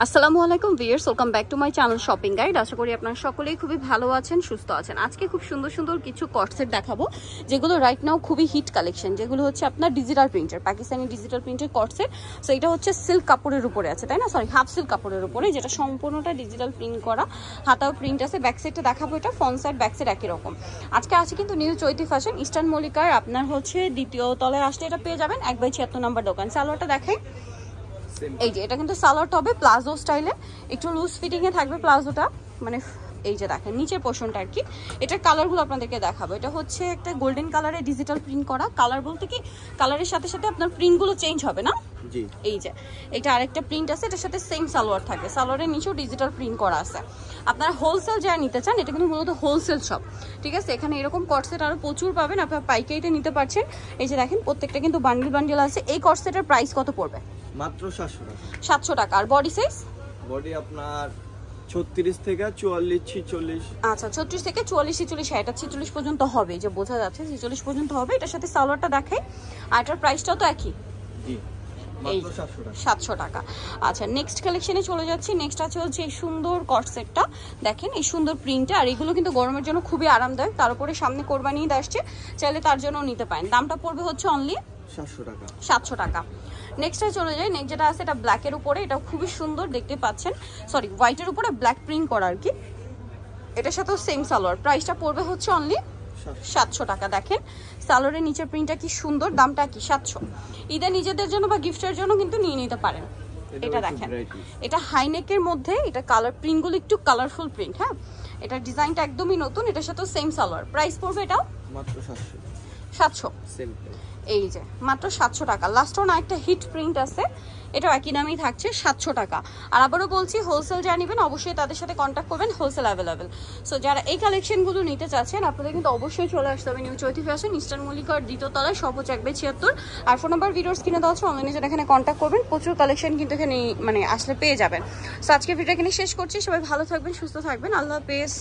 আসসালামু আলাইকুম viewers, welcome back to my channel shopping guide. আশা করি আপনারা সকলেই খুবই ভালো আছেন, সুস্থ আছেন। আজকে খুব সুন্দর সুন্দর কিছু কটসেট দেখাবো যেগুলো রাইট নাও খুবই হিট কালেকশন, যেগুলো হচ্ছে আপনার ডিজিটাল প্রিন্টার, পাকিস্তানি ডিজিটাল প্রিন্টের কটসেট। সো এটা হচ্ছে সিল্ক কাপড়ের উপরে আছে, তাই না? সরি, হাফ সিল্ক কাপড়ের উপরে, যেটা সম্পূর্ণটা ডিজিটাল প্রিন্ট করা, হাতাও প্রিন্ট আছে। ব্যাক সাইডটা দেখাবো, এটা ফ্রন্ট সাইড ব্যাক সাইড একই রকম। আজকে আছে কিন্তু নিউ চৈতি ফ্যাশন, ইস্টার্ন মল্লিকার আপনার হচ্ছে দ্বিতীয় তলায় আসলে এটা পেয়ে যাবেন 1/76 নম্বর দোকান। সালোয়ারটা দেখাই, এই যে এটা কিন্তু সালোয়ারটা হবে প্লাজো স্টাইলে, একটু লুজ ফিটিং এ থাকবে প্লাজোটা, মানে এই যে দেখেন নিচের পোর্শনটা আর কি। এটার কালারগুলো আপনাদেরকে দেখাবো। এটা হচ্ছে একটা গোল্ডেন কালারে ডিজিটাল প্রিন্ট করা। কালার বলতে কি, কালারের সাথে সাথে আপনার প্রিন্টগুলো চেঞ্জ হবে না? জি, এই যে এটা আরেকটা প্রিন্ট আছে, এটার সাথে সেম সালোয়ার থাকবে, সালোয়ারের নিচেও ডিজিটাল প্রিন্ট করা আছে। আপনারা হোলসেল যারা নিতে চান, এটা কিন্তু মূলত হোলসেল শপ, ঠিক আছে? এখানে এরকম কটসেট আরো প্রচুর পাবেন, আপনারা পাইকারিতে নিতে পারছেন। এই যে দেখেন প্রত্যেকটা কিন্তু বান্ডিল বান্ডিল আছে। এই কটসেটের প্রাইস কত পড়বে? মাত্র 700 টাকা। 700 টাকা। আর বডি সাইজ? বডি আপনার 36 থেকে 44 46। আচ্ছা, 36 থেকে 44 46, এটা 46 পর্যন্ত হবে, যে বোঝা যাচ্ছে 46 পর্যন্ত হবে। এটার সাথে সালোয়ারটা দেখাই, আর এটার প্রাইসটাও তো একই। জি, মাত্র 700 টাকা। 700 টাকা। আচ্ছা, নেক্সট কালেকশনে চলে যাচ্ছি। নেক্সট আছে হচ্ছে এই সুন্দর কটসেটটা, দেখেন এই সুন্দর প্রিন্টটা। আর এগুলো কিন্তু গরমের জন্য খুবই আরামদায়ক, তার উপরে সামনে কোরবানি ঈদ আসছে, চাইলে তার জন্য নিতে পারেন। দামটা পড়বে হচ্ছে অনলি 700 টাকা। 700 টাকা। নেক্সটে চলে যাই। নেক্সট যেটা আছে, এটা ব্ল্যাকের উপরে, এটা খুবই সুন্দর দেখতে পাচ্ছেন, সরি হোয়াইটের উপরে ব্ল্যাক প্রিন্ট করা আর কি। এটার সাথেও সেম সালোয়ার, প্রাইসটা পড়বে হচ্ছে অনলি 700 টাকা। দেখেন সালোয়ারের নিচের প্রিন্টটা কি সুন্দর, দামটা কি 700। ঈদে নিজেদের জন্য বা গিফটের জন্য কিন্তু নিয়ে নিতে পারেন। এটা দেখেন, এটা হাইনেকের মধ্যে, এটা কালার প্রিন্টগুলো একটু কালারফুল প্রিন্ট। হ্যাঁ, এটা ডিজাইনটা একদমই নতুন, এটার সাথেও সেম সালোয়ার। প্রাইস পড়বে এটাও মাত্র 700। 700 সেম প্রাইস। এই যে মাত্র 700 টাকা। লাস্ট ওয়ান একটা হিট প্রিন্ট আছে, এটাও একই দামেই থাকছে 700 টাকা। আর আবারও বলছি, হোলসেল যারা নেবেন অবশ্যই তাদের সাথে কন্ট্যাক্ট করবেন, হোলসেল অ্যাভেলেবেল। সো যারা এই কালেকশনগুলো নিতে চাচ্ছেন, আপনাদের কিন্তু অবশ্যই চলে আসতে হবে নিউ চৈতি ফ্যাশন, ইস্টার্ন মল্লিকার দ্বিতীয় তলায়, সব হচ্ছে 1/76। আর ফোন নাম্বার ভিডিওস কিনে দেওয়া হচ্ছে, অনলাইনে যারা এখানে কন্ট্যাক্ট করবেন, প্রচুর কালেকশন কিন্তু এখানে মানে আসলে পেয়ে যাবেন। সো আজকে ভিডিও এখানে শেষ করছি। সবাই ভালো থাকবেন, সুস্থ থাকবেন, আল্লাহ হাফেজ।